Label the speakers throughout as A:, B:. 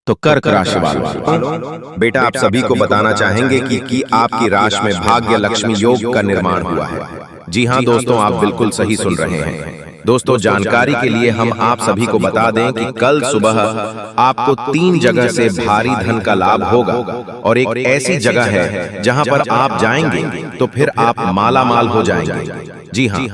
A: तो कर्क राशि वालों, बेटा आप सभी को बताना चाहेंगे कि आपकी राशि में भाग्य लक्ष्मी योग का निर्माण हुआ है। जी हाँ दोस्तों, आप बिल्कुल सही सुन रहे हैं। दोस्तों जानकारी के लिए हम आप सभी को बता दें कि कल सुबह आपको 3 जगह से भारी धन का लाभ होगा और एक ऐसी जगह है जहां पर आप जाएंगे तो फिर आप माला माल हो जाएंगे। जी हाँ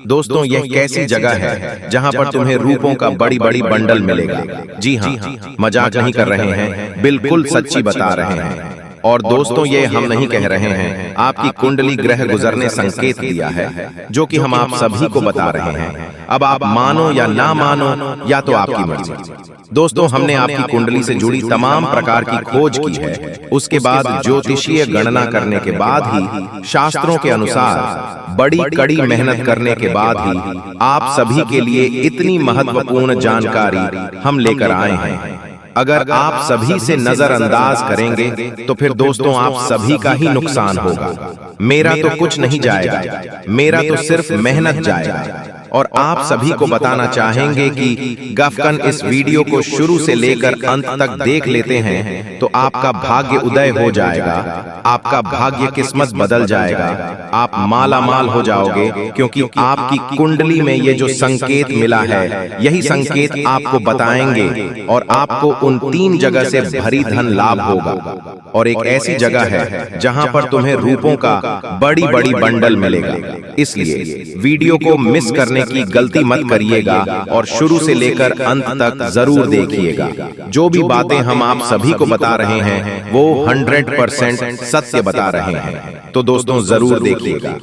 A: दोस्तों, यह कैसी जगह है जहां पर तुम्हें रूपों का बड़ी बड़ी बंडल मिलेगा। जी हाँ, मजाक नहीं कर रहे हैं, बिल्कुल सच्ची बता रहे हैं। और दोस्तों ये हम नहीं कह रहे हैं, आपकी कुंडली ग्रह गुजर ने संकेत दिया है जो कि हम आप सभी को बता रहे हैं। अब आप मानो या ना मानो या तो आपकी मर्जी। दोस्तों हमने आपकी कुंडली से जुड़ी तमाम प्रकार की खोज की है, उसके बाद ज्योतिषीय गणना करने के बाद ही, शास्त्रों के अनुसार बड़ी कड़ी मेहनत करने के बाद ही आप सभी के लिए इतनी महत्वपूर्ण जानकारी हम लेकर आए हैं। अगर आप सभी से नजरअंदाज करेंगे तो फिर दोस्तों आप सभी का ही नुकसान होगा। मेरा तो कुछ नहीं जाएगा, मेरा तो सिर्फ मेहनत जाएगा। और आप सभी को बताना चाहेंगे कि गफकन इस वीडियो को शुरू से लेकर अंत तक देख लेते हैं तो आपका भाग्य उदय हो जाएगा, आपका भाग्य किस्मत बदल जाएगा, आप माला माल हो जाओगे, क्योंकि आपकी कुंडली में ये जो संकेत मिला है यही संकेत आपको बताएंगे और आपको उन 3 जगह से भरी धन लाभ होगा। और एक ऐसी जगह है जहां पर तुम्हें रूपों का बड़ी बड़ी बंडल मिलेगा। इसलिए वीडियो को मिस करने की गलती मत करिएगा और शुरू से लेकर अंत तक जरूर देखिएगा। जो भी बातें हम आप सभी को बता रहे हैं वो 100% सत्य बता रहे हैं, तो दोस्तों जरूर देखिएगा।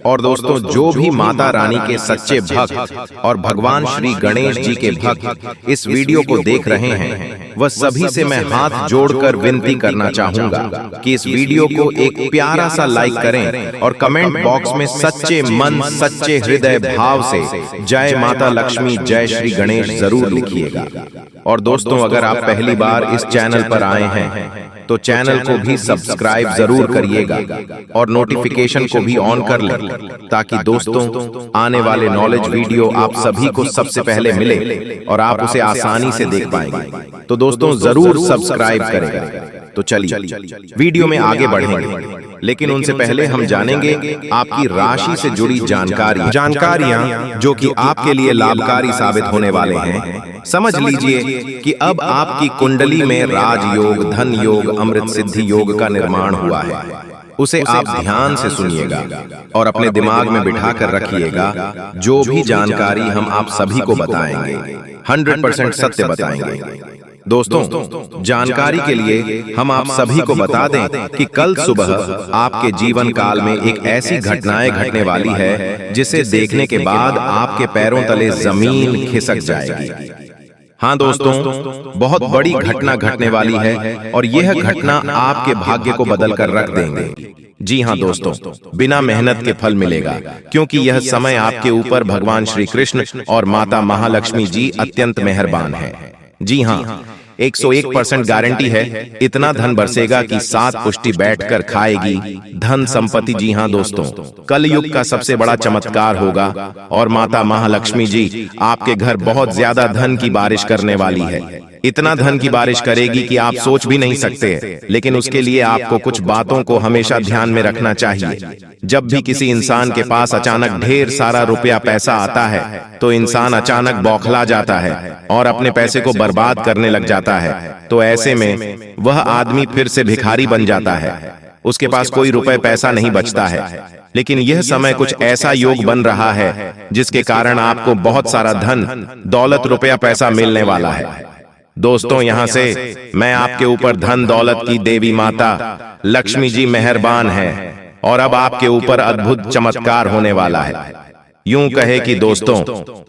A: और दोस्तों जो भी माता रानी के सच्चे भक्त और भगवान श्री गणेश जी के भक्त इस वीडियो को देख रहे हैं, वह सभी से मैं हाथ जोड़कर विनती करना चाहूंगा कि इस वीडियो को एक प्यारा सा लाइक करें और कमेंट बॉक्स में सच्चे मन सच्चे हृदय भाव से जय माता लक्ष्मी जय श्री गणेश जरूर लिखिएगा। और दोस्तों अगर आप पहली बार इस चैनल पर आए हैं तो चैनल को भी सब्सक्राइब जरूर करिएगा और नोटिफिकेशन को भी ऑन कर लें, ताकि दोस्तों आने वाले नॉलेज वीडियो आप सभी को सबसे पहले मिले और आप उसे आसानी से देख पाएंगे। तो दोस्तों जरूर सब्सक्राइब करें। तो चलिए वीडियो में आगे बढ़ेंगे, लेकिन उनसे पहले हम जानेंगे आपकी राशि से जुड़ी जानकारियां जो कि आपके लिए लाभकारी साबित होने वाले हैं। समझ लीजिए कि अब आपकी कुंडली में राजयोग, धन योग, अमृत सिद्धि योग का निर्माण हुआ है। उसे आप ध्यान से सुनिएगा और अपने दिमाग में बिठा कर रखिएगा। जो भी जानकारी हम आप सभी को बताएंगे 100% सत्य बताएंगे। दोस्तों जानकारी के लिए हम आप सभी को बता दें कि कल सुबह आपके जीवन काल में एक ऐसी घटनाएं घटने वाली है जिसे देखने के बाद आपके पैरों तले जमीन खिसक जाएगी। हाँ दोस्तों, बहुत बड़ी घटना घटने वाली है और यह घटना आपके भाग्य को बदल कर रख देंगे। जी हाँ दोस्तों, बिना मेहनत के फल मिलेगा, क्योंकि यह समय आपके ऊपर भगवान श्री कृष्ण और माता महालक्ष्मी जी अत्यंत मेहरबान है। जी हाँ, 101% गारंटी है, इतना धन बरसेगा कि 7 पुष्टि बैठकर खाएगी धन संपत्ति। जी हाँ दोस्तों, कलयुग का सबसे बड़ा चमत्कार होगा और माता महालक्ष्मी जी आपके घर बहुत ज्यादा धन की बारिश करने वाली है। इतना धन की बारिश करेगी कि आप सोच भी नहीं सकते। लेकिन उसके लिए आपको कुछ बातों को हमेशा ध्यान में रखना चाहिए। जब भी किसी इंसान के पास अचानक ढेर सारा रुपया पैसा आता है तो इंसान अचानक बौखला जाता है और अपने पैसे को बर्बाद करने लग जाता है। तो ऐसे में वह आदमी फिर से भिखारी बन जाता है, उसके पास कोई रुपए पैसा नहीं बचता है। लेकिन यह समय कुछ ऐसा योग बन रहा है जिसके कारण आपको बहुत सारा धन दौलत रुपया पैसा मिलने वाला है। दोस्तों यहाँ से मैं आपके ऊपर धन दौलत की देवी माता लक्ष्मी जी मेहरबान है और अब आपके ऊपर अद्भुत चमत्कार होने वाला है। यूं कहे कि दोस्तों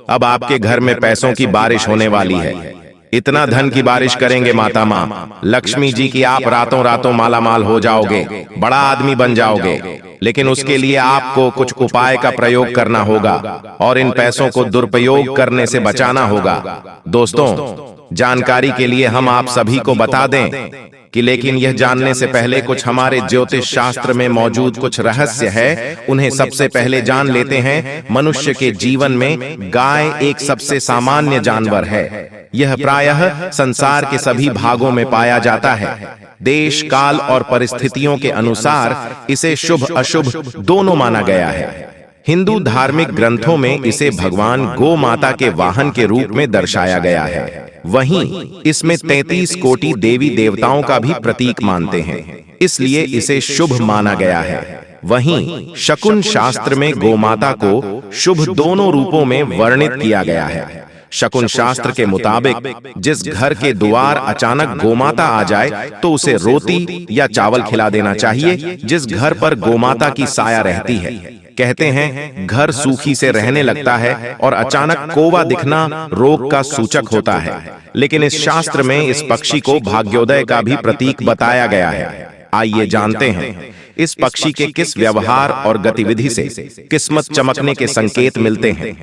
A: अब आपके घर में पैसों की बारिश होने वाली है। इतना धन की बारिश करेंगे माता माँ लक्ष्मी जी की आप रातों रातों माला माल हो जाओगे, बड़ा आदमी बन जाओगे। लेकिन उसके लिए आपको कुछ उपाय का प्रयोग करना होगा और इन पैसों को दुरुपयोग करने से बचाना होगा। दोस्तों जानकारी के लिए हम आप सभी को बता दें कि लेकिन यह जानने से पहले कुछ हमारे ज्योतिष शास्त्र में मौजूद कुछ रहस्य है, उन्हें सबसे पहले जान लेते हैं। मनुष्य के जीवन में गाय एक सबसे सामान्य जानवर है। यह प्रायः संसार के सभी भागों में पाया जाता है। देश, काल और परिस्थितियों के अनुसार इसे शुभ अशुभ दोनों माना गया है। हिंदू धार्मिक ग्रंथों में इसे भगवान गौ माता के वाहन के रूप में दर्शाया गया है। वहीं इसमें 33 कोटि देवी देवताओं का भी प्रतीक मानते हैं, इसलिए इसे शुभ माना गया है। वहीं शकुन शास्त्र में गोमाता को शुभ दोनों रूपों में वर्णित किया गया है। शकुन शास्त्र के मुताबिक जिस घर के द्वार अचानक गोमाता आ जाए तो उसे रोटी या चावल खिला देना चाहिए। जिस घर पर गोमाता की साया रहती है, कहते हैं घर सूखी से रहने लगता है और अचानक कौवा दिखना रोग का सूचक होता है। लेकिन इस शास्त्र में इस पक्षी को भाग्योदय का भी प्रतीक बताया गया है। आइए जानते हैं इस पक्षी के किस व्यवहार और गतिविधि से किस्मत चमकने के संकेत मिलते हैं।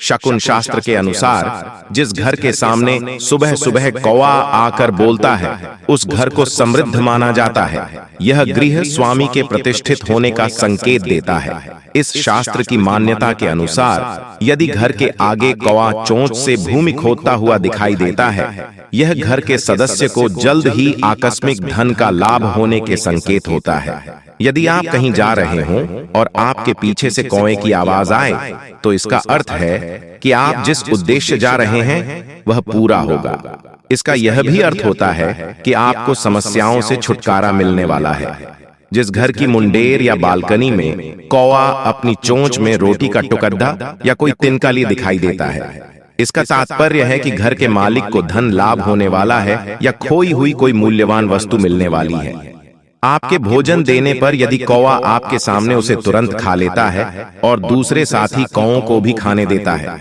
A: शकुन शास्त्र के अनुसार जिस घर के सामने सुबह सुबह कौवा आकर बोलता है, उस घर को समृद्ध माना जाता है। यह गृह स्वामी के प्रतिष्ठित होने का संकेत देता है। इस शास्त्र की मान्यता के अनुसार यदि घर के आगे कौवा चोंच से भूमि खोदता हुआ दिखाई देता है, यह घर के सदस्य को जल्द ही आकस्मिक धन का लाभ होने के संकेत होता है। यदि आप कहीं जा रहे हों और आपके पीछे से कौवे की आवाज आए, तो इसका अर्थ है कि आप जिस उद्देश्य जा रहे हैं वह पूरा होगा। इसका यह भी अर्थ होता है कि आपको समस्याओं से छुटकारा मिलने वाला है। जिस घर की मुंडेर या बालकनी में कौवा अपनी चोंच में रोटी का टुकड़ा या कोई तिनका लिए दिखाई देता है, इसका तात्पर्य है कि घर के मालिक को धन लाभ होने वाला है या खोई हुई कोई मूल्यवान वस्तु मिलने वाली है। आपके भोजन देने पर यदि कौवा आपके सामने उसे तुरंत खा लेता है और दूसरे साथी कौवों को भी खाने देता है,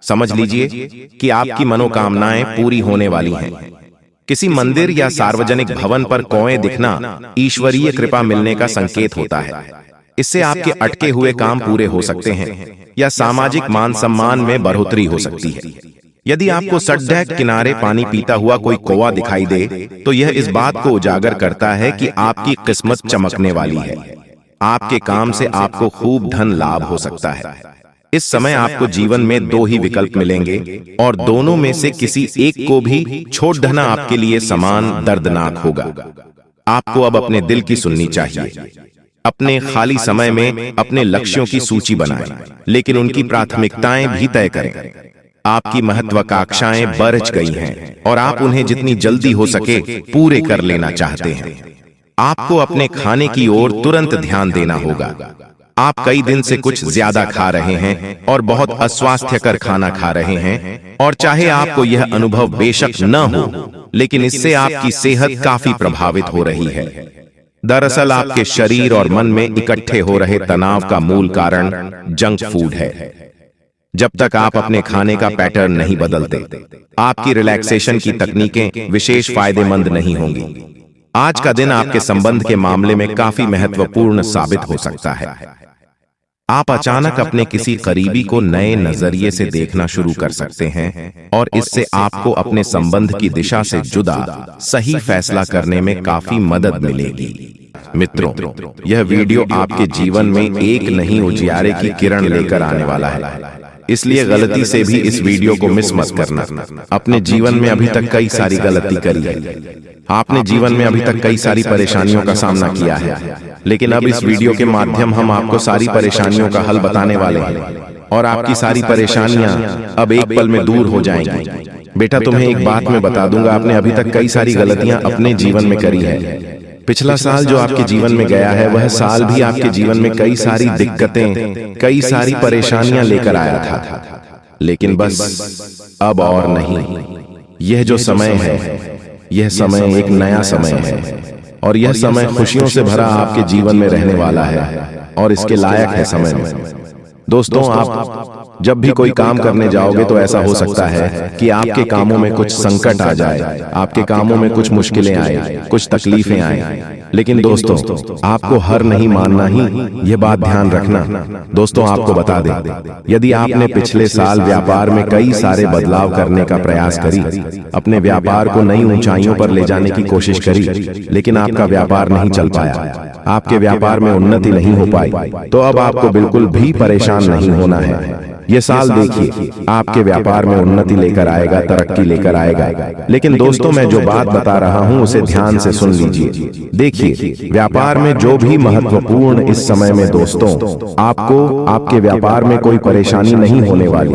A: समझ लीजिए कि आपकी मनोकामनाएं पूरी होने वाली हैं। किसी मंदिर या सार्वजनिक भवन पर कौवे दिखना ईश्वरीय कृपा मिलने का संकेत होता है। इससे आपके अटके हुए काम पूरे हो सकते हैं या सामाजिक मान सम्मान में बढ़ोतरी हो सकती है। यदि आपको सड़क किनारे पानी पीता हुआ कोई कौवा दिखाई दे, तो यह इस बात को उजागर करता है कि आपकी किस्मत चमकने वाली है। आपके काम से आपको खूब धन लाभ हो सकता है। इस समय आपको जीवन में दो ही विकल्प मिलेंगे और दोनों में से किसी एक को भी छोड़ देना आपके लिए समान दर्दनाक होगा। आपको अब अपने दिल की सुननी चाहिए। अपने खाली समय में अपने लक्ष्यों की सूची बनाएं, लेकिन उनकी प्राथमिकताएं भी तय करें। आपकी महत्वाकांक्षाएं बढ़ गई हैं और आप उन्हें जितनी जल्दी हो सके पूरे कर लेना चाहते हैं। आपको अपने खाने की ओर तुरंत ध्यान देना होगा। आप कई दिन से कुछ ज्यादा खा रहे हैं और बहुत अस्वास्थ्यकर खाना खा रहे हैं, और चाहे आपको यह अनुभव बेशक न हो, लेकिन इससे आपकी सेहत काफी प्रभावित हो रही है। दरअसल आपके शरीर और मन में इकट्ठे हो रहे तनाव का मूल कारण जंक फूड है। जब तक आप अपने खाने का पैटर्न नहीं बदलते, आपकी रिलैक्सेशन की तकनीकें विशेष फायदेमंद नहीं होंगी। आज का दिन आपके संबंध के मामले में काफी महत्वपूर्ण साबित हो सकता है। आप अचानक अपने किसी करीबी को नए नजरिए से देखना शुरू कर सकते हैं और इससे आपको अपने संबंध की दिशा से जुदा सही फैसला करने में काफी मदद मिलेगी। मित्रों, यह वीडियो आपके जीवन में एक नई उजियारे की किरण लेकर आने वाला है, इसलिए गलती से भी इस वीडियो को मिस मत करना। अपने जीवन में अभी तक कई सारी गलती करी है, आपने जीवन में अभी तक कई सारी परेशानियों का सामना किया है, लेकिन अब इस वीडियो के माध्यम हम आपको सारी परेशानियों का हल बताने वाले हैं और आपकी सारी परेशानियां अब एक पल में दूर हो जाएंगी। बेटा, तुम्हें एक बात मैं बता दूंगा, आपने अभी तक कई सारी गलतियां अपने जीवन में करी है। पिछला साल जो आपके जीवन में गया है, वह साल भी आपके जीवन में कई सारी दिक्कतें, कई सारी परेशानियां लेकर आया था, लेकिन बस अब और नहीं। यह जो समय है, यह समय एक नया समय है और यह समय खुशियों से भरा आपके जीवन में रहने वाला है और इसके लायक है समय में। दोस्तों, आप
B: जब भी कोई काम करने जाओगे तो ऐसा हो सकता है कि आपके कामों में कुछ संकट आ जाए, आपके कामों में कुछ मुश्किलें आए, कुछ तकलीफें आए। लेकिन दोस्तों, आपको हर नहीं मानना ही, ये बात ध्यान रखना। दोस्तों, आपको बता दें, यदि आपने पिछले साल व्यापार में कई सारे बदलाव करने का प्रयास करी, अपने व्यापार को नई ऊंचाइयों पर ले जाने की कोशिश करी, लेकिन आपका व्यापार नहीं चल पाया, आपके व्यापार में उन्नति नहीं हो पाई, तो अब आपको बिल्कुल भी परेशान नहीं होना है। ये साल देखिए, आपके व्यापार में उन्नति लेकर आएगा, तरक्की लेकर आएगा। लेकिन दोस्तों, मैं जो बात बता रहा हूं उसे ध्यान से सुन लीजिए। देखिए, व्यापार में जो भी महत्वपूर्ण इस समय में दोस्तों, आपको आपके व्यापार में कोई परेशानी नहीं होने वाली।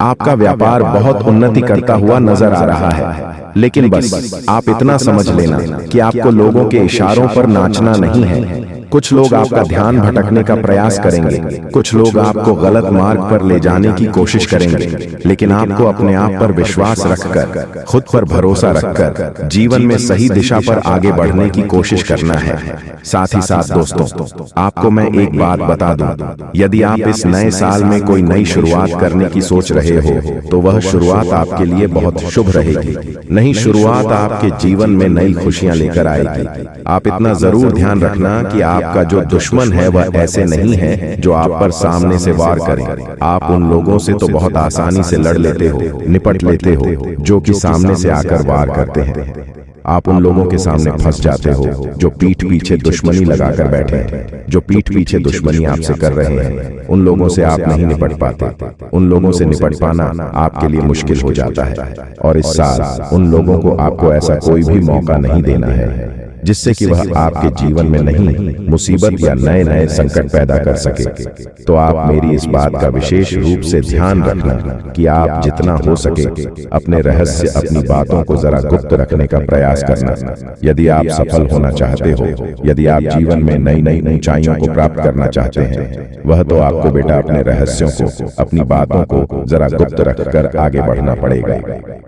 B: आपका व्यापार बहुत उन्नति करता हुआ नजर आ रहा है। लेकिन बस आप इतना समझ लेना कि आपको लोगों के इशारों पर नाचना नहीं है। कुछ लोग आपका ध्यान भटकने का प्रयास करेंगे, कुछ लोग आपको गलत मार्ग पर ले जाने की कोशिश करेंगे, लेकिन आपको अपने आप पर विश्वास रखकर, खुद पर भरोसा रखकर जीवन में सही दिशा पर आगे बढ़ने की कोशिश करना है। साथ ही साथ दोस्तों, आपको मैं एक बात बता दूं, यदि आप इस नए साल में कोई नई शुरुआत करने की सोच रहे हो तो वह शुरुआत आपके लिए बहुत शुभ रहेगी। नई शुरुआत आपके जीवन में नई खुशियां लेकर आएगी। आप इतना जरूर ध्यान रखना कि आपका जो दुश्मन है वह ऐसे नहीं है जो आप पर सामने से वार करें। आप उन लोगों से तो बहुत आसानी से लड़ लेते हो, निपट लेते हो, जो कि सामने से आकर वार करते हैं। आप उन लोगों के सामने फंस जाते हो जो पीठ पीछे दुश्मनी लगाकर बैठे हैं, जो पीठ पीछे दुश्मनी आपसे कर रहे हैं। उन लोगों से आप नहीं निपट पाते। उन लोगों से निपट पाना आपके लिए मुश्किल हो जाता है। और इस साल उन लोगों को आपको ऐसा कोई भी मौका नहीं देना है जिससे कि वह आपके जीवन में नहीं मुसीबत या नए नए संकट पैदा कर सके। तो आप मेरी इस बात का विशेष रूप से ध्यान रखना कि आप जितना हो सके अपने रहस्य, अपनी बातों को जरा गुप्त रखने का प्रयास करना। यदि आप सफल होना चाहते हो, यदि आप जीवन में नई नई ऊंचाइयों को प्राप्त करना चाहते हैं, वह तो आपको बेटा अपने रहस्यों को, अपनी बातों को जरा गुप्त रखकर आगे बढ़ना पड़ेगा,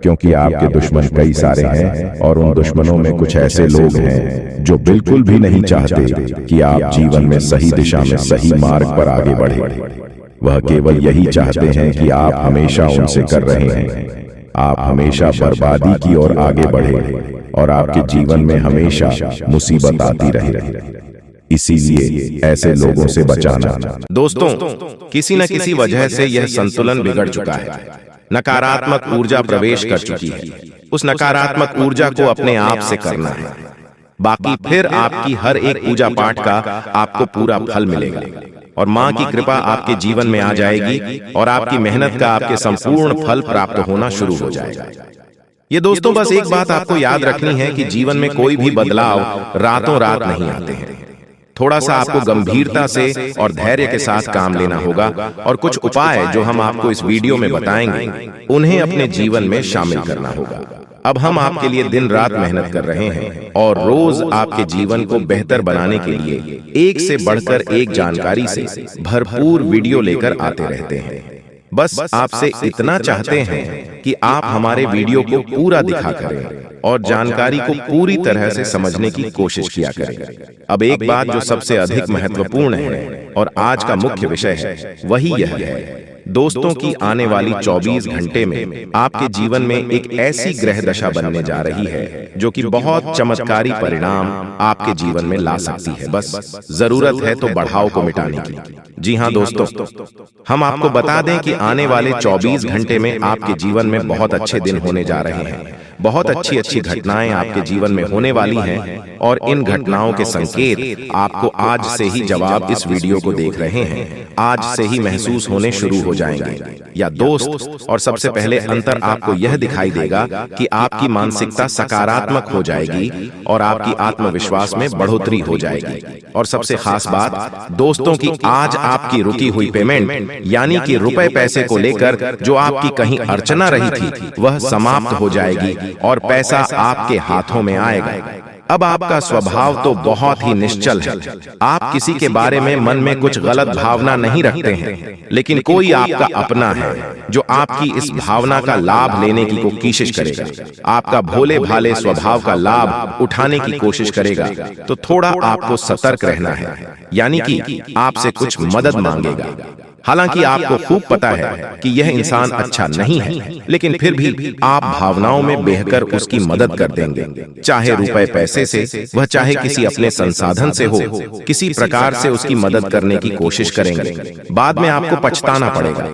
B: क्योंकि आपके दुश्मन कई सारे हैं और उन दुश्मनों में कुछ ऐसे लोग हैं जो बिल्कुल भी नहीं चाहते कि आप जीवन में सही दिशा में, सही मार्ग पर आगे बढ़े। वह केवल यही चाहते हैं कि आप हमेशा उनसे कर रहे हैं, आप हमेशा बर्बादी की ओर आगे बढ़े और आपके जीवन में हमेशा मुसीबत आती रहे। इसीलिए ऐसे लोगों से बचाना।
A: दोस्तों, किसी न किसी वजह से यह संतुलन बिगड़ चुका है। नकारात्मक ऊर्जा प्रवेश कर चुकी है। उस नकारात्मक ऊर्जा को अपने आप से करना है। बाकी फिर आपकी हर एक पूजा पाठ का आपको पूरा फल मिलेगा और माँ की कृपा आपके जीवन में आ जाएगी और आपकी मेहनत का आपके संपूर्ण फल प्राप्त होना शुरू हो जाएगा। ये दोस्तों, बस एक बात आपको याद रखनी है कि जीवन में कोई भी बदलाव रातों रात नहीं आते हैं। थोड़ा सा आपको गंभीरता से और धैर्य के साथ काम लेना होगा और कुछ उपाय जो हम आपको इस वीडियो में बताएंगे उन्हें अपने जीवन में शामिल करना होगा। अब हम आपके लिए दिन रात मेहनत कर रहे हैं और रोज आपके जीवन को बेहतर बनाने के लिए एक से बढ़कर एक जानकारी से भरपूर वीडियो लेकर आते रहते हैं। बस आपसे इतना चाहते हैं कि आप हमारे वीडियो को पूरा दिखा करें और जानकारी को पूरी तरह से समझने की कोशिश किया करें। अब एक बात जो सबसे अधिक महत्वपूर्ण है और आज का मुख्य विषय है, वही यह है दोस्तों की आने वाली 24 घंटे में आपके जीवन में एक ऐसी ग्रह दशा बनने जा रही है जो कि बहुत चमत्कारी परिणाम आपके जीवन में ला सकती है। बस जरूरत है तो बढ़ाव को मिटाने की। जी हाँ दोस्तों, हम आपको बता दें कि आने वाले 24 घंटे में आपके जीवन में बहुत अच्छे दिन होने जा रहे हैं। बहुत अच्छी अच्छी घटनाएं आपके जीवन में होने वाली हैं और इन घटनाओं के संकेत आपको आज से ही, जब आप इस वीडियो को देख रहे हैं, आज से ही महसूस होने शुरू हो जाएंगे। या दोस्त, और सबसे पहले अंतर आपको यह दिखाई देगा कि आपकी मानसिकता सकारात्मक हो जाएगी और आपकी आत्मविश्वास में बढ़ोतरी हो जाएगी। और सबसे खास बात दोस्तों की आज आपकी रुकी हुई पेमेंट यानी कि रुपए पैसे को लेकर जो आपकी कहीं अर्चना रही थी वह समाप्त हो जाएगी और पैसा आपके हाथों में आएगा। अब आपका स्वभाव तो बहुत ही निश्चल है। आप किसी के बारे में मन में कुछ गलत भावना नहीं रखते हैं, लेकिन कोई आपका अपना है जो आपकी इस भावना का लाभ लेने की कोशिश करेगा, आपका भोले भाले स्वभाव का लाभ उठाने की कोशिश करेगा। तो थोड़ा आपको सतर्क रहना है, यानी कि आपसे कुछ मदद मांगेगा।
B: हालांकि आपको खूब पता है कि यह इंसान अच्छा नहीं है, लेकिन फिर भी आप भावनाओं में बहकर उसकी मदद कर देंगे, चाहे रुपए पैसे से, वह चाहे किसी अपने संसाधन से हो, किसी प्रकार से उसकी मदद करने की कोशिश करेंगे। बाद में आपको पछताना पड़ेगा।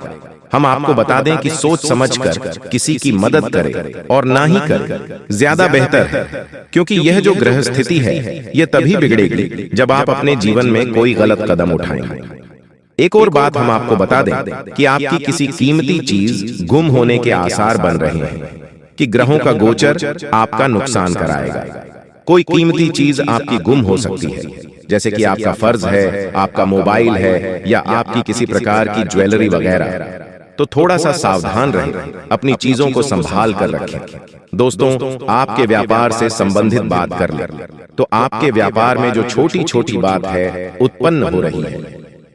B: हम आपको बता दें कि सोच समझकर किसी की मदद करें और ना ही करें, ज्यादा बेहतर है, क्योंकि यह जो ग्रह स्थिति है यह तभी बिगड़ेगी जब आप अपने जीवन में कोई गलत कदम उठाएंगे। एक और बात हम आपको बता दें कि आपकी किसी कीमती चीज गुम होने के आसार बन रहे हैं, कि ग्रहों का गोचर आपका नुकसान कराएगा। कोई कीमती चीज आपकी गुम हो सकती है, जैसे कि आपका फर्ज है, आपका मोबाइल है, या आपकी किसी प्रकार की ज्वेलरी वगैरह। तो थोड़ा सा सावधान रहें, अपनी चीजों को संभाल कर रखें। दोस्तों, आपके व्यापार से संबंधित बात कर लें तो आपके व्यापार में जो छोटी छोटी बात है उत्पन्न हो रही है,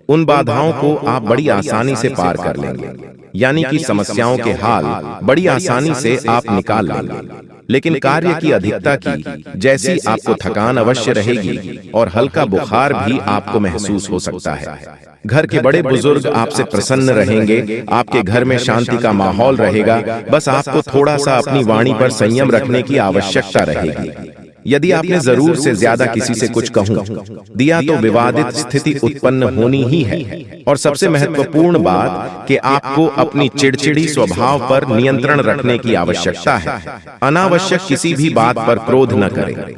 B: उन बाधाओं को आप बड़ी आसानी से पार कर लेंगे, यानी कि समस्याओं के हाल बड़ी आसानी से आप निकाल लेंगे। लेकिन कार्य की अधिकता की जैसी आपको थकान अवश्य रहेगी और हल्का बुखार भी आपको महसूस हो सकता है। घर के बड़े बुजुर्ग आपसे प्रसन्न रहेंगे, आपके घर में शांति का माहौल रहेगा। बस आपको थोड़ा सा अपनी वाणी पर संयम रखने की आवश्यकता रहेगी। यदि आपने जरूर से ज्यादा किसी से कुछ कहूं दिया तो विवादित स्थिति उत्पन्न होनी ही है। और सबसे महत्वपूर्ण बात कि आपको अपनी चिड़चिड़ी स्वभाव पर नियंत्रण रखने की आवश्यकता है। अनावश्यक किसी भी बात पर क्रोध न करें,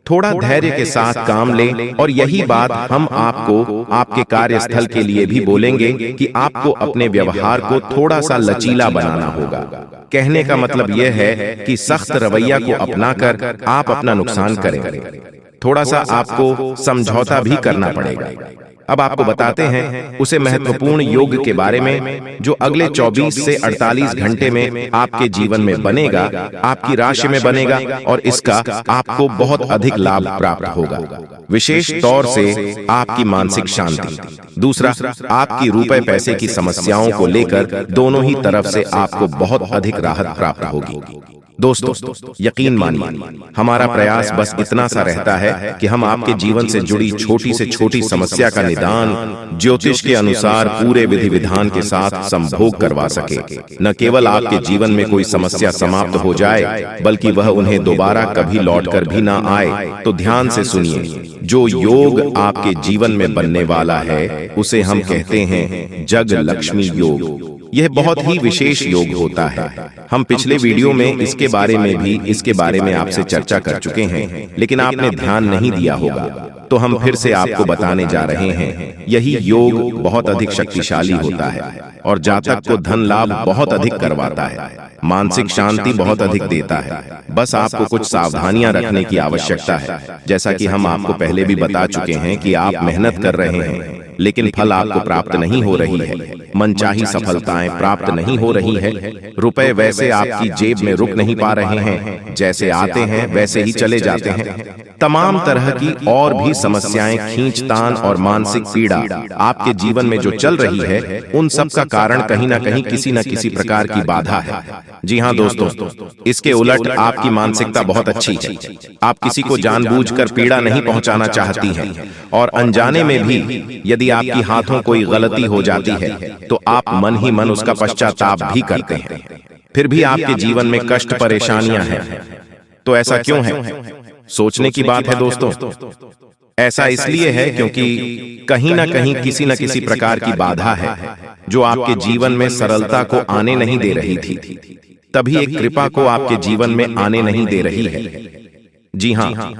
B: थोड़ा धैर्य के साथ काम लें। और यही बात हम आपको आपके कार्यस्थल के लिए भी बोलेंगे कि आपको अपने व्यवहार को थोड़ा सा लचीला बनाना होगा। कहने का मतलब यह है कि सख्त रवैया को अपनाकर आप अपना नुकसान करें, थोड़ा सा आपको समझौता भी करना पड़ेगा। अब आपको बताते हैं उसे महत्वपूर्ण योग के बारे में जो अगले 24 से 48 घंटे में आपके जीवन में बनेगा, आपकी राशि में बनेगा, और इसका आपको बहुत अधिक लाभ प्राप्त होगा। विशेष तौर से आपकी मानसिक शांति, दूसरा आपकी रुपए पैसे की समस्याओं को लेकर दोनों ही तरफ से आपको बहुत अधिक राहत प्राप्त होगी। दोस्तों, यकीन मानिए, हमारा प्रयास बस इतना सा रहता है कि हम आपके जीवन से जुड़ी छोटी से छोटी समस्या का निदान ज्योतिष के अनुसार पूरे विधि विधान के साथ संभोग करवा सके। न केवल आपके जीवन में कोई समस्या समाप्त हो जाए, बल्कि वह उन्हें दोबारा कभी लौटकर भी ना आए। तो ध्यान से सुनिए, जो योग आपके जीवन में बनने वाला है उसे हम कहते हैं जग लक्ष्मी योग। यह बहुत ही विशेष योग होता है। हम पिछले वीडियो में इसके बारे में आपसे चर्चा कर चुके हैं, लेकिन आपने ध्यान नहीं दिया होगा, तो हम फिर से आपको बताने जा रहे हैं। यही योग बहुत अधिक शक्तिशाली होता है और जातक को धन लाभ बहुत अधिक करवाता है, मानसिक शांति बहुत अधिक देता है। बस आपको कुछ सावधानियां रखने की आवश्यकता है। जैसा कि हम आपको पहले भी बता चुके हैं कि आप मेहनत कर रहे हैं, लेकिन फल आपको प्राप्त नहीं हो रही है, मनचाही सफलताएं प्राप्त नहीं हो रही है, रुपए वैसे आपकी जेब में रुक नहीं पा रहे हैं, जैसे आते हैं वैसे ही चले जाते हैं। तमाम तरह की और भी समस्याएं, खींचतान और मानसिक पीड़ा आपके जीवन में जो चल रही है, उन सब का कारण कहीं ना कहीं किसी न किसी प्रकार की बाधा है। जी हाँ दोस्तों, इसके उलट आपकी मानसिकता बहुत अच्छी है। आप किसी को जानबूझकर पीड़ा नहीं पहुंचाना चाहती हैं, और अनजाने में भी यदि आपकी हाथों कोई गलती हो जाती है तो आप मन ही मन उसका पश्चाताप भी करते हैं। फिर भी आपके जीवन में कष्ट परेशानियां हैं। तो ऐसा क्यों है? सोचने की बात है दोस्तों। ऐसा इसलिए है क्योंकि कहीं ना कहीं किसी न किसी प्रकार की बाधा है जो आपके जीवन में सरलता को आने नहीं दे रही थी, तभी एक कृपा को आपके जीवन में आने नहीं दे रही है। जी हाँ,